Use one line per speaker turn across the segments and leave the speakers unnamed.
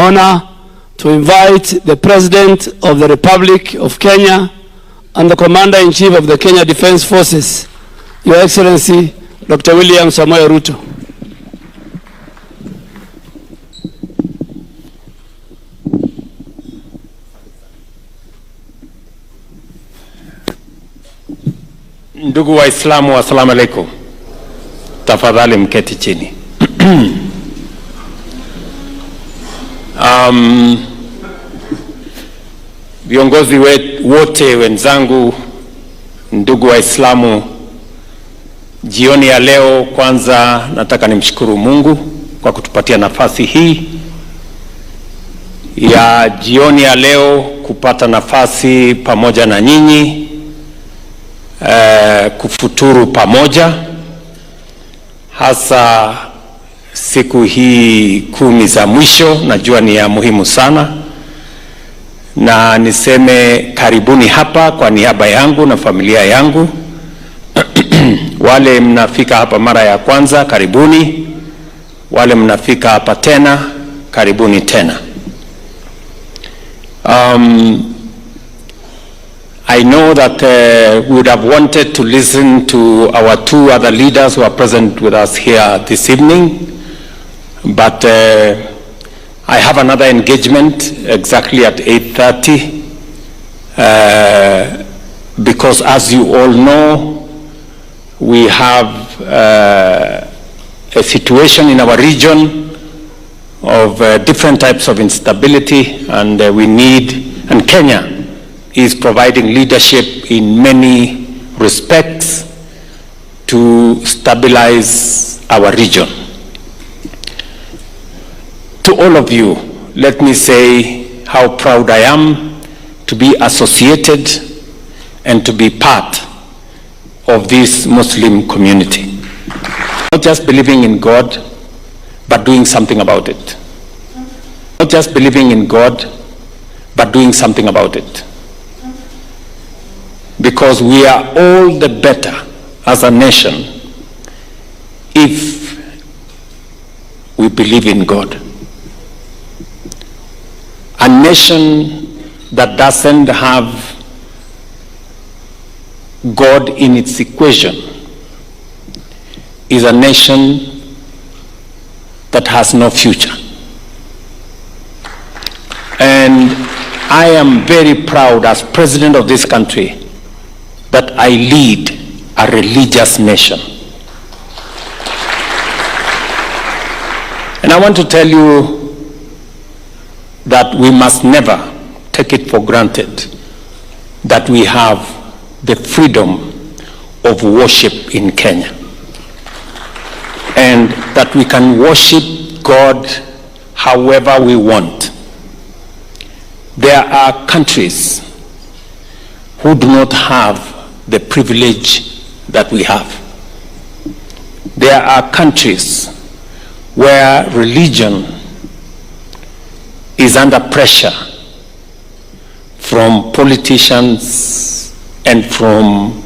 honor to invite the President of the Republic of Kenya and the Commander-in-Chief of the Kenya Defence Forces, Your Excellency, Dr. William Samoei Ruto.
Ndugu Waislamu, assalamu alaikum. Tafadhali mketi chini. Viongozi wote wenzangu, ndugu Waislamu, jioni ya leo kwanza nataka nimshukuru Mungu kwa kutupatia nafasi hii ya jioni ya leo kupata nafasi pamoja na nyinyi kufuturu pamoja, hasa siku hii 10 za mwisho. Najua ni ya muhimu sana, na niseme karibuni hapa kwa niaba yangu na familia yangu. Wale mnafika hapa mara ya kwanza, karibuni. Wale mnafika hapa tena, karibuni tena. I know that we would have wanted to listen to our two other leaders who are present with us here this evening, but I have another engagement exactly at 8:30 because, as you all know, we have a situation in our region of different types of instability, and and Kenya is providing leadership in many respects to stabilize our region. To all of you, let me say how proud I am to be associated and to be part of this Muslim community. Not just believing in God, but doing something about it. Not just believing in God, but doing something about it. Because we are all the better as a nation if we believe in God. A nation that doesn't have God in its equation is a nation that has no future. And I am very proud as president of this country that I lead a religious nation. And I want to tell you that we must never take it for granted that we have the freedom of worship in Kenya, and that we can worship God however we want. There are countries who do not have the privilege that we have. There are countries where religion is under pressure from politicians and from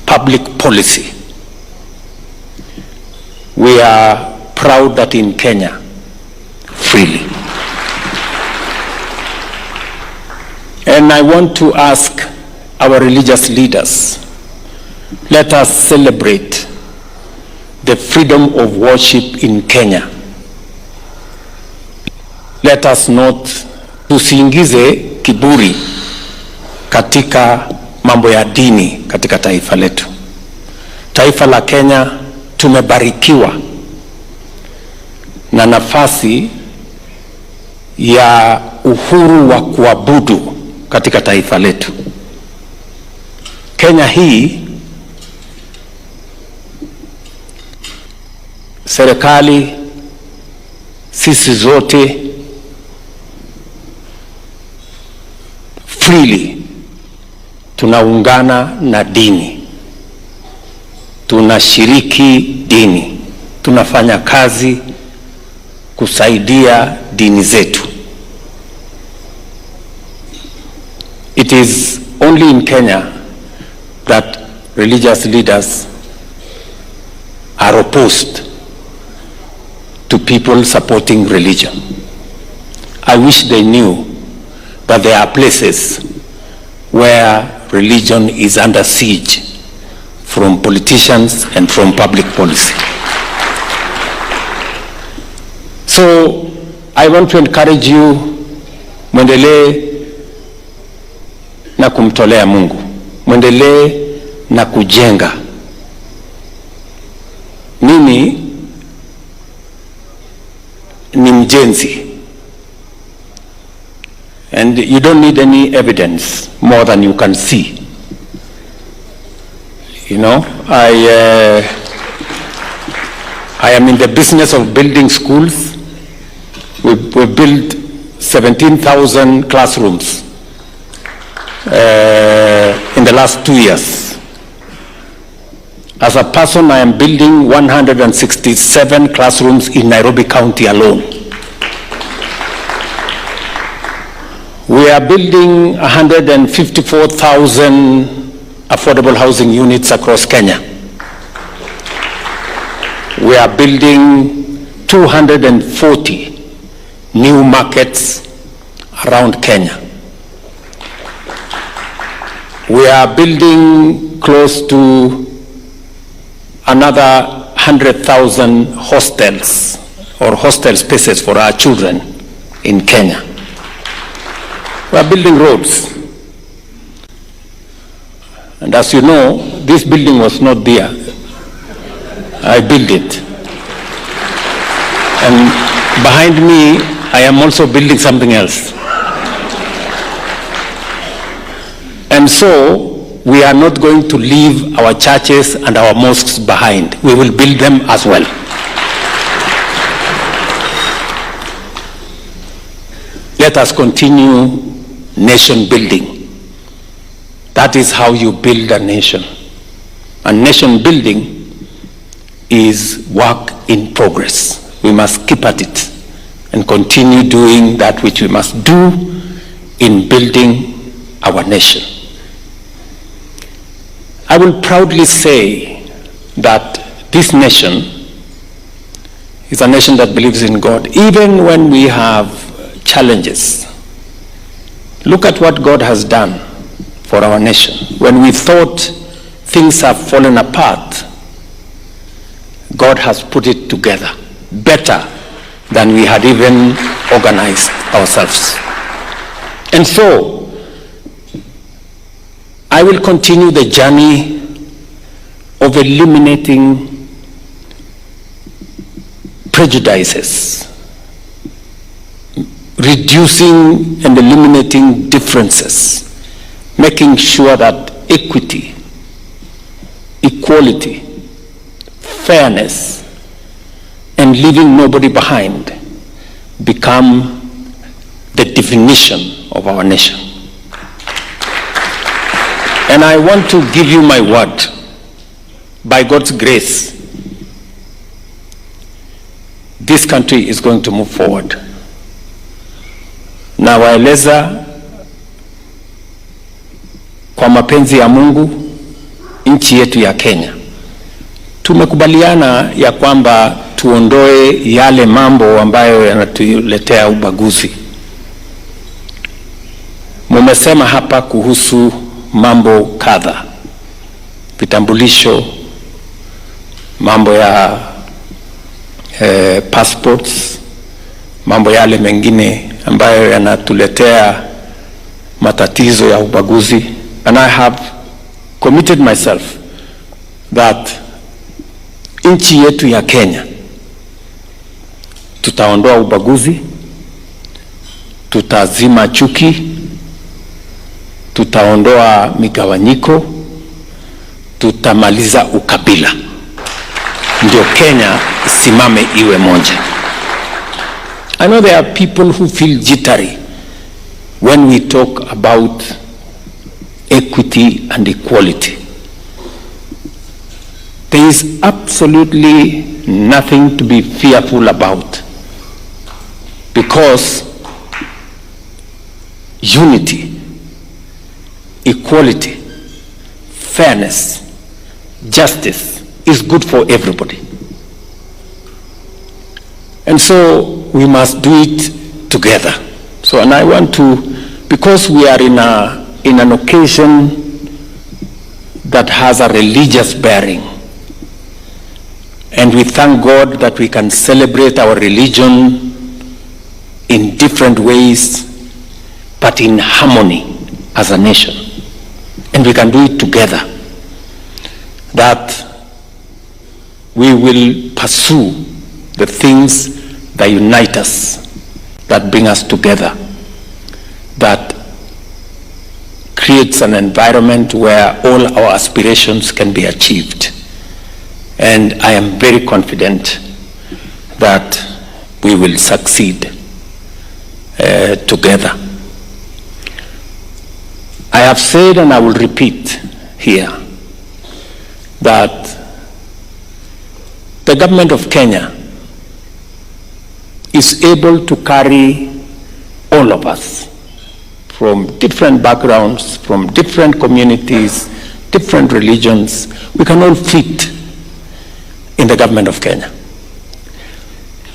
public policy. We are proud that in Kenya, freely. And I want to ask our religious leaders, let us celebrate the freedom of worship in Kenya. Let us not tusiingize kiburi katika mambo ya dini katika taifa letu. Taifa la Kenya tumebarikiwa na nafasi ya uhuru wa kuabudu katika taifa letu. Kenya hii, serikali, sisi zote freely tunaungana na dini, tunashiriki dini, tunafanya kazi kusaidia dini zetu. It is only in Kenya that religious leaders are opposed to people supporting religion. I wish they knew that there are places where religion is under siege from politicians and from public policy. So I want to encourage you, mwendelee na kumtolea Mungu, mwendelee na kujenga. Mimi ni mjenzi, and you don't need any evidence more than you can see. You know, I am in the business of building schools. We built 17,000 classrooms in the last 2 years. As a person, I am building 167 classrooms in Nairobi County alone. We are building 154,000 affordable housing units across Kenya. We are building 240 new markets around Kenya. We are building close to another 100,000 hostels or hostel spaces for our children in Kenya. We are building roads. And as you know, this building was not there. I built it. And behind me, I am also building something else. And so, we are not going to leave our churches and our mosques behind. We will build them as well. Let us continue nation building. That is how you build a nation. And nation building is work in progress. We must keep at it and continue doing that which we must do in building our nation. I will proudly say that this nation is a nation that believes in God, even when we have challenges. Look at what God has done for our nation. When we thought things have fallen apart, God has put it together better than we had even organized ourselves. And so, I will continue the journey of eliminating prejudices, reducing and eliminating differences, making sure that equity, equality, fairness, and leaving nobody behind become the definition of our nation. And I want to give you my word, by God's grace, this country is going to move forward. Na waeleza kwa mapenzi ya Mungu, nchi yetu ya Kenya, tumekubaliana ya kwamba tuondoe yale mambo ambayo yanatuletea ubaguzi. Mumesema hapa kuhusu mambo kadha, vitambulisho, mambo ya passports, mambo yale mengine ambayo yanatuletea matatizo ya ubaguzi. And I have committed myself that nchi yetu ya Kenya tutaondoa ubaguzi, tutazima chuki, tutaondoa migawanyiko, tutamaliza ukabila. Ndio Kenya isimame iwe moja. I know there are people who feel jittery when we talk about equity and equality. There is absolutely nothing to be fearful about, because unity, equality, fairness, justice is good for everybody. And so we must do it together. So, and I want to, because we are in an occasion that has a religious bearing, and we thank God that we can celebrate our religion in different ways, but in harmony as a nation. And we can do it together. That we will pursue the things that unite us, that bring us together, that creates an environment where all our aspirations can be achieved. And I am very confident that we will succeed together. I have said, and I will repeat here, that the government of Kenya is able to carry all of us from different backgrounds, from different communities, different religions. We can all fit in the government of Kenya.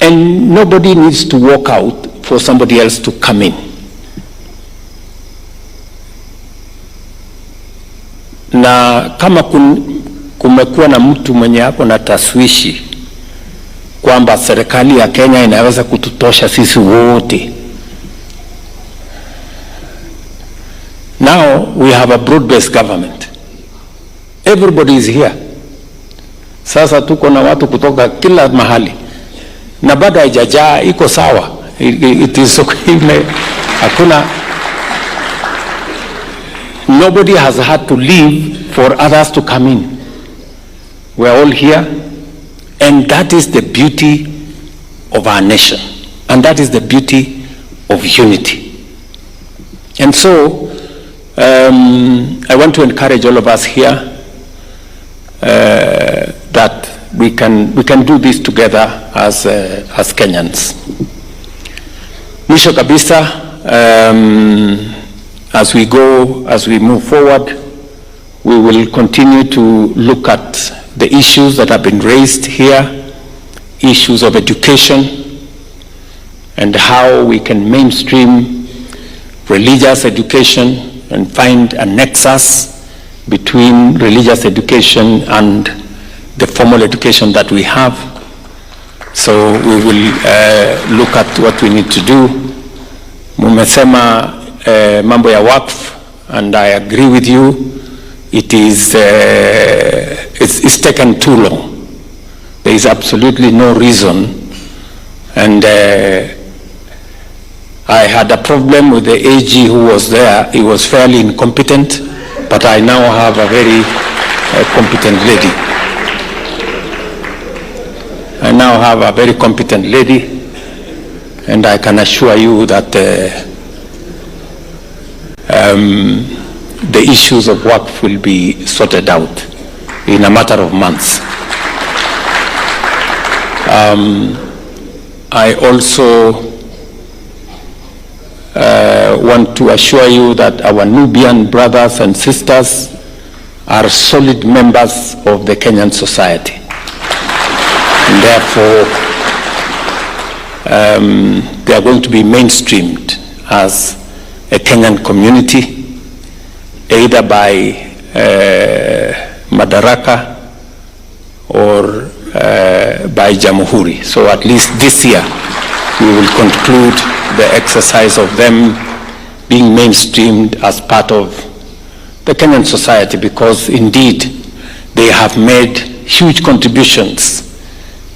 And nobody needs to walk out for somebody else to come in. Na kama kumekuwa na mtu mwenye hapo na taswishi kwamba serikali ya Kenya inaweza kututosha sisi wote. Now we have a broad-based government. Everybody is here. Sasa tuko na watu kutoka kila mahali. Na bado haijajaa, iko sawa. It is okay. Hakuna. Nobody has had to leave for others to come in. We are all here, and that is the beauty of our nation, and that is the beauty of unity. And so, I want to encourage all of us here that we can do this together as Kenyans. Mwisho kabisa, as we move forward, we will continue to look at the issues that have been raised here, issues of education, and how we can mainstream religious education and find a nexus between religious education and the formal education that we have. So we will look at what we need to do. Mumesema mambo ya wakf, and I agree with you. It's taken too long. There is absolutely no reason, and I had a problem with the AG who was there. He was fairly incompetent, but I now have a very competent lady. I now have a very competent lady, and I can assure you that the issues of work will be sorted out in a matter of months. I also want to assure you that our Nubian brothers and sisters are solid members of the Kenyan society. And therefore, they are going to be mainstreamed as a Kenyan community, either by Madaraka or by Jamhuri. So at least this year, we will conclude the exercise of them being mainstreamed as part of the Kenyan society, because indeed they have made huge contributions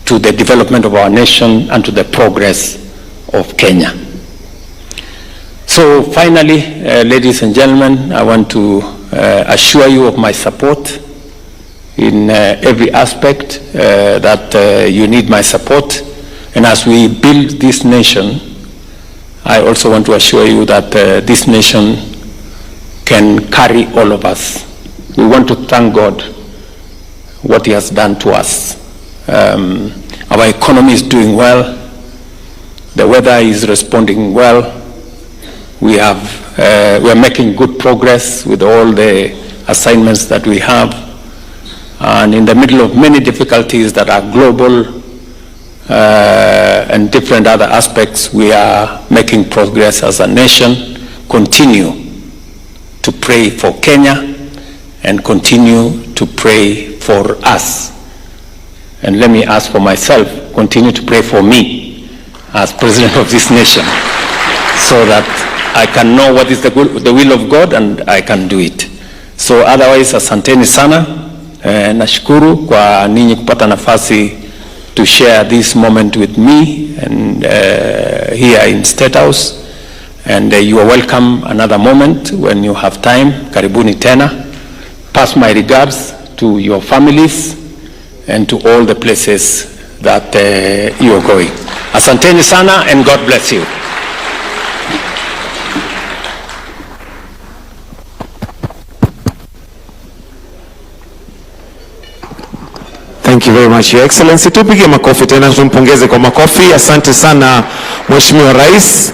to the development of our nation and to the progress of Kenya. So finally, ladies and gentlemen, I want to assure you of my support in every aspect, that you need my support. And as we build this nation, I also want to assure you that this nation can carry all of us. We want to thank God what He has done to us. Our economy is doing well. The weather is responding well. We are making good progress with all the assignments that we have. And in the middle of many difficulties that are global, and different other aspects, we are making progress as a nation. Continue to pray for Kenya and continue to pray for us. And let me ask for myself, continue to pray for me as president of this nation so that I can know what is the will of God and I can do it. So otherwise, asanteni sana. Nashukuru kwa ninyi kupata nafasi to share this moment with me and here in State House. And you are welcome another moment when you have time. Karibuni tena. Pass my regards to your families and to all the places that you are going. Asanteni sana and God bless you.
Thank you very much, Your Excellency. Tupige makofi tena, tumpongeze kwa makofi. Asante sana Mheshimiwa Rais.